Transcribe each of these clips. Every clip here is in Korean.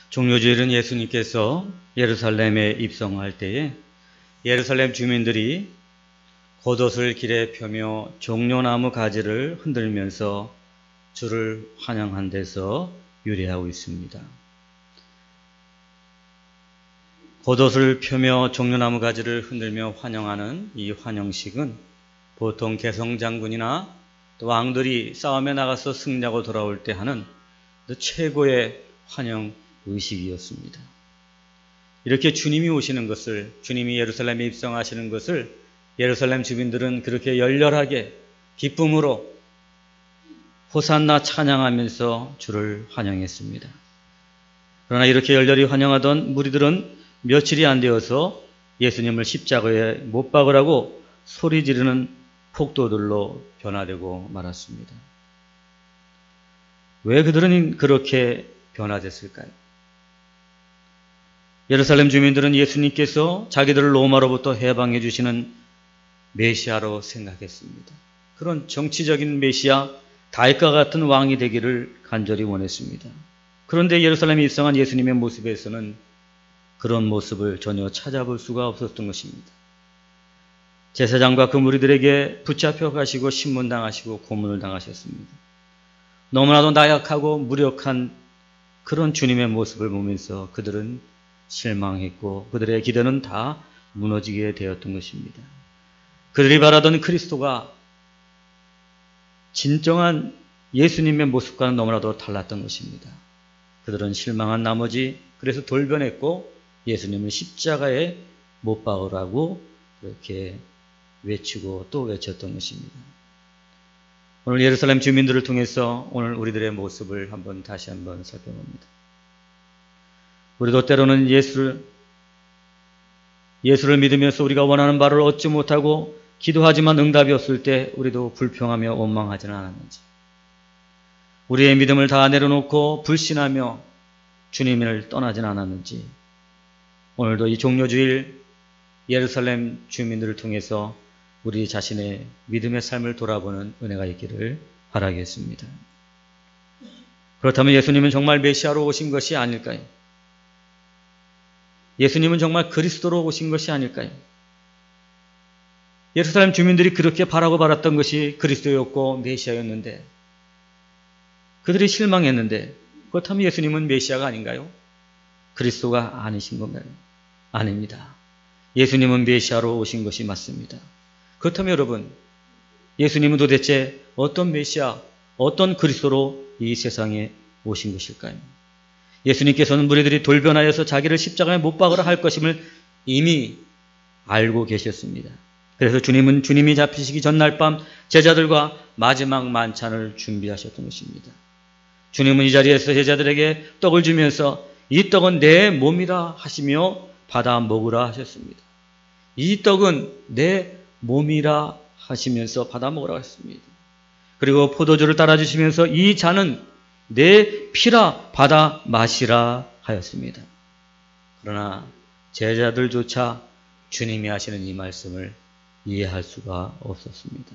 종료주일은 예수님께서 예루살렘에 입성할 때에 예루살렘 주민들이 겉옷을 길에 펴며 종려나무 가지를 흔들면서 주를 환영한 데서 유래하고 있습니다. 겉옷을 펴며 종려나무 가지를 흔들며 환영하는 이 환영식은 보통 개성장군이나 또 왕들이 싸움에 나가서 승리하고 돌아올 때 하는 최고의 환영 의식이었습니다. 이렇게 주님이 오시는 것을, 주님이 예루살렘에 입성하시는 것을 예루살렘 주민들은 그렇게 열렬하게 기쁨으로 호산나 찬양하면서 주를 환영했습니다. 그러나 이렇게 열렬히 환영하던 무리들은 며칠이 안 되어서 예수님을 십자가에 못 박으라고 소리 지르는 폭도들로 변화되고 말았습니다. 왜 그들은 그렇게 변화됐을까요? 예루살렘 주민들은 예수님께서 자기들을 로마로부터 해방해 주시는 메시아로 생각했습니다. 그런 정치적인 메시아, 다윗과 같은 왕이 되기를 간절히 원했습니다. 그런데 예루살렘에 입성한 예수님의 모습에서는 그런 모습을 전혀 찾아볼 수가 없었던 것입니다. 제사장과 그 무리들에게 붙잡혀 가시고 신문당하시고 고문을 당하셨습니다. 너무나도 나약하고 무력한 그런 주님의 모습을 보면서 그들은 실망했고 그들의 기대는 다 무너지게 되었던 것입니다. 그들이 바라던 그리스도가 진정한 예수님의 모습과는 너무나도 달랐던 것입니다. 그들은 실망한 나머지 그래서 돌변했고 예수님을 십자가에 못 박으라고 그렇게 외치고 또 외쳤던 것입니다. 오늘 예루살렘 주민들을 통해서 오늘 우리들의 모습을 다시 한번 살펴봅니다. 우리도 때로는 예수를 믿으면서 우리가 원하는 바를 얻지 못하고 기도하지만 응답이 없을 때 우리도 불평하며 원망하지는 않았는지, 우리의 믿음을 다 내려놓고 불신하며 주님을 떠나지는 않았는지, 오늘도 이 종료주일 예루살렘 주민들을 통해서 우리 자신의 믿음의 삶을 돌아보는 은혜가 있기를 바라겠습니다. 그렇다면 예수님은 정말 메시아로 오신 것이 아닐까요? 예수님은 정말 그리스도로 오신 것이 아닐까요? 예루살렘 주민들이 그렇게 바라고 바랐던 것이 그리스도였고 메시아였는데, 그들이 실망했는데, 그렇다면 예수님은 메시아가 아닌가요? 그리스도가 아니신 건가요? 아닙니다. 예수님은 메시아로 오신 것이 맞습니다. 그렇다면 여러분, 예수님은 도대체 어떤 메시아, 어떤 그리스도로 이 세상에 오신 것일까요? 예수님께서는 무리들이 돌변하여서 자기를 십자가에 못 박으라 할 것임을 이미 알고 계셨습니다. 그래서 주님은 주님이 잡히시기 전날 밤 제자들과 마지막 만찬을 준비하셨던 것입니다. 주님은 이 자리에서 제자들에게 떡을 주면서 이 떡은 내 몸이라 하시며 받아 먹으라 하셨습니다. 이 떡은 내 몸이라 하시면서 받아 먹으라 하셨습니다. 그리고 포도주를 따라주시면서 이 잔은 내 피라 받아 마시라 하였습니다. 그러나 제자들조차 주님이 하시는 이 말씀을 이해할 수가 없었습니다.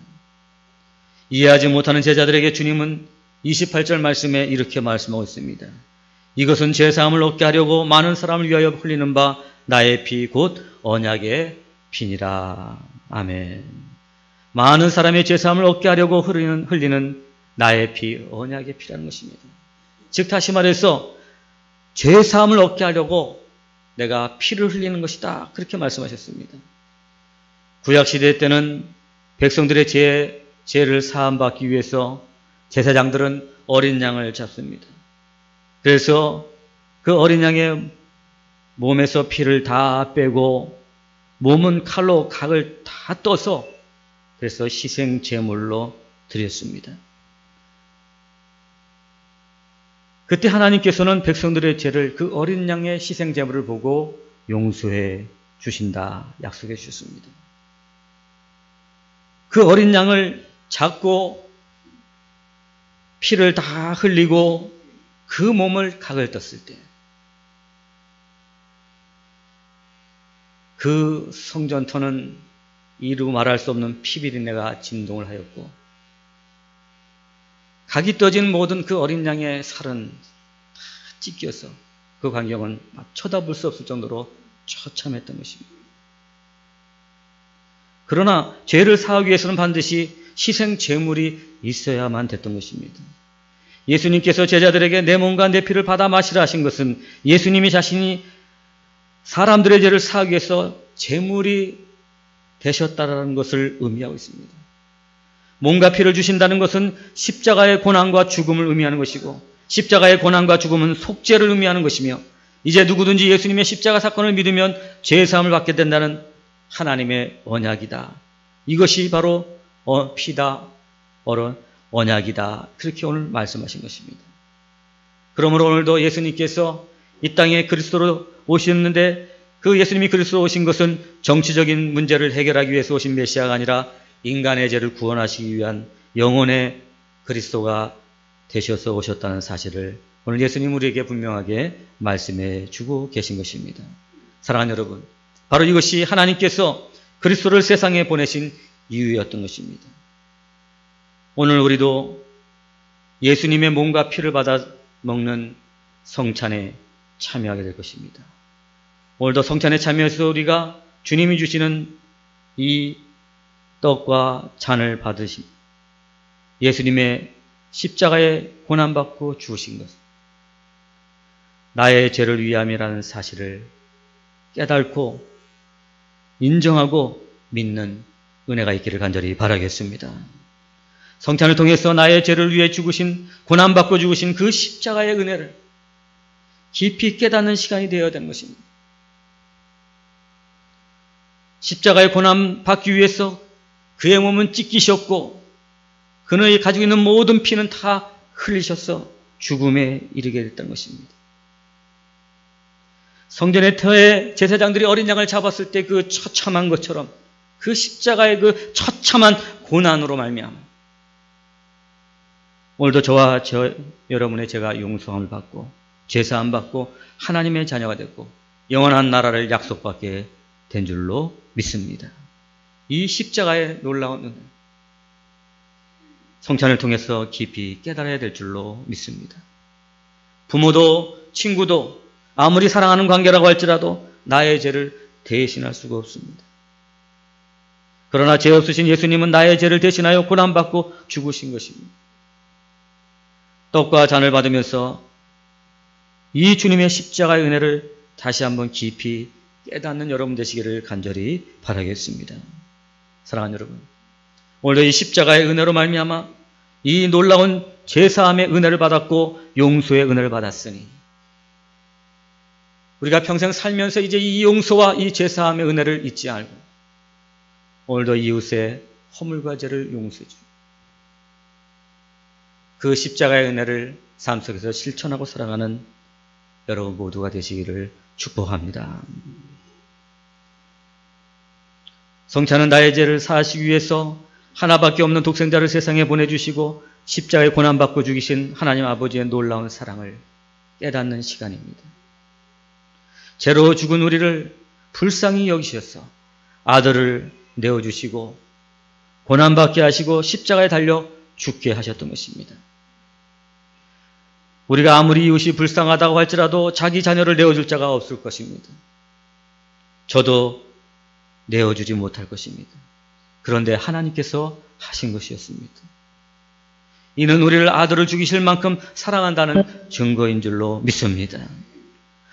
이해하지 못하는 제자들에게 주님은 28절 말씀에 이렇게 말씀하고 있습니다. 이것은 죄사함을 얻게 하려고 많은 사람을 위하여 흘리는 바 나의 피 곧 언약의 피니라. 아멘. 많은 사람의 죄사함을 얻게 하려고 흘리는 나의 피, 언약의 피라는 것입니다. 즉 다시 말해서 죄사함을 얻게 하려고 내가 피를 흘리는 것이다. 그렇게 말씀하셨습니다. 구약시대 때는 백성들의 죄를 사함받기 위해서 제사장들은 어린 양을 잡습니다. 그래서 그 어린 양의 몸에서 피를 다 빼고 몸은 칼로 각을 다 떠서 그래서 희생 제물로 드렸습니다. 그때 하나님께서는 백성들의 죄를 그 어린 양의 희생 제물을 보고 용서해 주신다 약속해 주셨습니다. 그 어린 양을 잡고 피를 다 흘리고 그 몸을 각을 떴을 때 그 성전터는 이루 말할 수 없는 피비린내가 진동을 하였고 각이 떠진 모든 그 어린 양의 살은 다 찢겨서 그 광경은 쳐다볼 수 없을 정도로 처참했던 것입니다. 그러나 죄를 사하기 위해서는 반드시 희생 제물이 있어야만 됐던 것입니다. 예수님께서 제자들에게 내 몸과 내 피를 받아 마시라 하신 것은 예수님이 자신이 사람들의 죄를 사하기 위해서 제물이 되셨다는 것을 의미하고 있습니다. 몸과 피를 주신다는 것은 십자가의 고난과 죽음을 의미하는 것이고, 십자가의 고난과 죽음은 속죄를 의미하는 것이며, 이제 누구든지 예수님의 십자가 사건을 믿으면 죄사함을 받게 된다는 하나님의 언약이다. 이것이 바로 피다, 언약이다. 그렇게 오늘 말씀하신 것입니다. 그러므로 오늘도 예수님께서 이 땅에 그리스도로 오셨는데, 그 예수님이 그리스도로 오신 것은 정치적인 문제를 해결하기 위해서 오신 메시아가 아니라 인간의 죄를 구원하시기 위한 영혼의 그리스도가 되셔서 오셨다는 사실을 오늘 예수님 우리에게 분명하게 말씀해 주고 계신 것입니다. 사랑하는 여러분, 바로 이것이 하나님께서 그리스도를 세상에 보내신 이유였던 것입니다. 오늘 우리도 예수님의 몸과 피를 받아 먹는 성찬에 참여하게 될 것입니다. 오늘도 성찬에 참여해서 우리가 주님이 주시는 이 떡과 잔을 받으신 예수님의 십자가에 고난받고 죽으신 것, 나의 죄를 위함이라는 사실을 깨닫고 인정하고 믿는 은혜가 있기를 간절히 바라겠습니다. 성찬을 통해서 나의 죄를 위해 죽으신, 고난받고 죽으신 그 십자가의 은혜를 깊이 깨닫는 시간이 되어야 되는 것입니다. 십자가의 고난받기 위해서 그의 몸은 찢기셨고 그의 가지고 있는 모든 피는 다 흘리셔서 죽음에 이르게 됐다는 것입니다. 성전의 터에 제사장들이 어린 양을 잡았을 때 그 처참한 것처럼 그 십자가의 그 처참한 고난으로 말미암아 오늘도 저와 여러분의 죄가 용서함을 받고 제사함 받고 하나님의 자녀가 됐고 영원한 나라를 약속받게 된 줄로 믿습니다. 이 십자가의 놀라운 은혜, 성찬을 통해서 깊이 깨달아야 될 줄로 믿습니다. 부모도 친구도 아무리 사랑하는 관계라고 할지라도 나의 죄를 대신할 수가 없습니다. 그러나 죄 없으신 예수님은 나의 죄를 대신하여 고난받고 죽으신 것입니다. 떡과 잔을 받으면서 이 주님의 십자가의 은혜를 다시 한번 깊이 깨닫는 여러분 되시기를 간절히 바라겠습니다. 사랑하는 여러분, 오늘도 이 십자가의 은혜로 말미암아 이 놀라운 제사함의 은혜를 받았고 용서의 은혜를 받았으니 우리가 평생 살면서 이제 이 용서와 이 제사함의 은혜를 잊지 말고 오늘도 이웃의 허물과 죄를 용서해 주고 그 십자가의 은혜를 삶 속에서 실천하고 살아가는 여러분 모두가 되시기를 축복합니다. 성찬은 나의 죄를 사하시기 위해서 하나밖에 없는 독생자를 세상에 보내주시고 십자가에 고난받고 죽이신 하나님 아버지의 놀라운 사랑을 깨닫는 시간입니다. 죄로 죽은 우리를 불쌍히 여기셔서 아들을 내어주시고 고난받게 하시고 십자가에 달려 죽게 하셨던 것입니다. 우리가 아무리 이웃이 불쌍하다고 할지라도 자기 자녀를 내어줄 자가 없을 것입니다. 저도 내어주지 못할 것입니다. 그런데 하나님께서 하신 것이었습니다. 이는 우리를 아들을 죽이실 만큼 사랑한다는 증거인 줄로 믿습니다.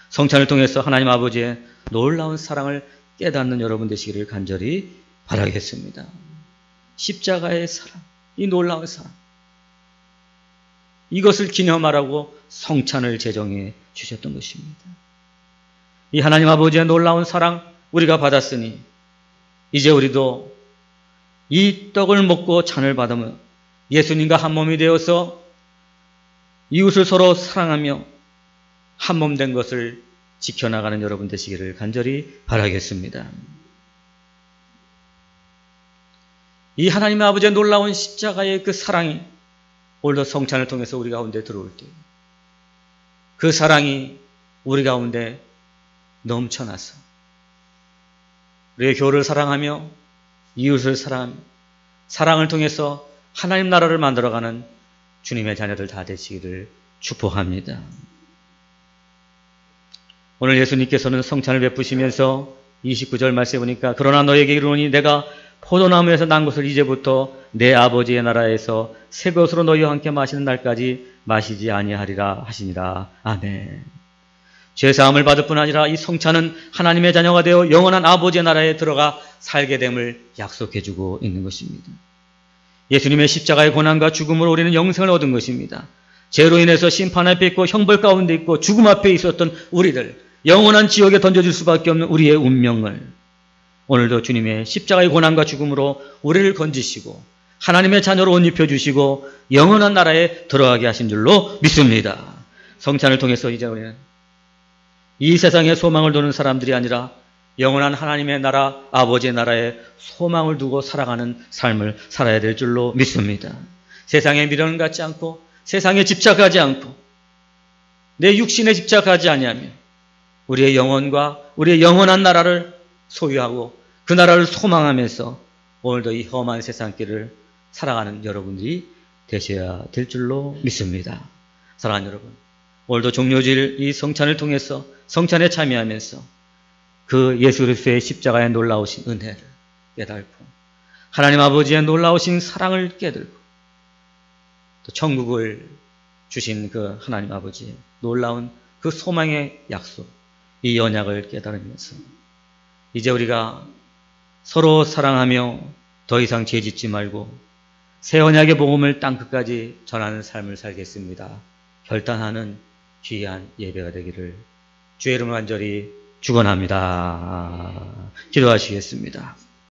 성찬을 통해서 하나님 아버지의 놀라운 사랑을 깨닫는 여러분 되시기를 간절히 바라겠습니다. 십자가의 사랑, 이 놀라운 사랑, 이것을 기념하라고 성찬을 제정해 주셨던 것입니다. 이 하나님 아버지의 놀라운 사랑 우리가 받았으니 이제 우리도 이 떡을 먹고 잔을 받으며 예수님과 한 몸이 되어서 이웃을 서로 사랑하며 한 몸 된 것을 지켜나가는 여러분 되시기를 간절히 바라겠습니다. 이 하나님 아버지의 놀라운 십자가의 그 사랑이 오늘도 성찬을 통해서 우리 가운데 들어올 때 그 사랑이 우리 가운데 넘쳐나서 우리의 교회를 사랑하며 이웃을 사랑하며 사랑을 통해서 하나님 나라를 만들어가는 주님의 자녀들 다 되시기를 축복합니다. 오늘 예수님께서는 성찬을 베푸시면서 29절 말씀해 보니까 그러나 너에게 이르노니 내가 포도나무에서 난 것을 이제부터 내 아버지의 나라에서 새 것으로 너희와 함께 마시는 날까지 마시지 아니하리라 하시니라. 아멘. 죄사함을 받을 뿐 아니라 이 성찬은 하나님의 자녀가 되어 영원한 아버지의 나라에 들어가 살게 됨을 약속해 주고 있는 것입니다. 예수님의 십자가의 고난과 죽음으로 우리는 영생을 얻은 것입니다. 죄로 인해서 심판 앞에 있고 형벌 가운데 있고 죽음 앞에 있었던 우리들, 영원한 지옥에 던져질 수밖에 없는 우리의 운명을 오늘도 주님의 십자가의 고난과 죽음으로 우리를 건지시고 하나님의 자녀로 옷 입혀주시고 영원한 나라에 들어가게 하신 줄로 믿습니다. 성찬을 통해서 이제 우리는 이 세상에 소망을 두는 사람들이 아니라 영원한 하나님의 나라, 아버지의 나라에 소망을 두고 살아가는 삶을 살아야 될 줄로 믿습니다. 세상에 미련을 갖지 않고 세상에 집착하지 않고 내 육신에 집착하지 아니하며 우리의 영혼과 우리의 영원한 나라를 소유하고 그 나라를 소망하면서 오늘도 이 험한 세상길을 살아가는 여러분들이 되셔야 될 줄로 믿습니다. 사랑하는 여러분, 오늘도 종료주일 이 성찬을 통해서 성찬에 참여하면서 그 예수 그리스도의 십자가의 놀라우신 은혜를 깨달고 하나님 아버지의 놀라우신 사랑을 깨달고 또 천국을 주신 그 하나님 아버지의 놀라운 그 소망의 약속, 이 언약을 깨달으면서 이제 우리가 서로 사랑하며 더 이상 죄짓지 말고 새 언약의 복음을 땅끝까지 전하는 삶을 살겠습니다. 결단하는 귀한 예배가 되기를 주의 이름으로 간절히 축원합니다. 기도하시겠습니다.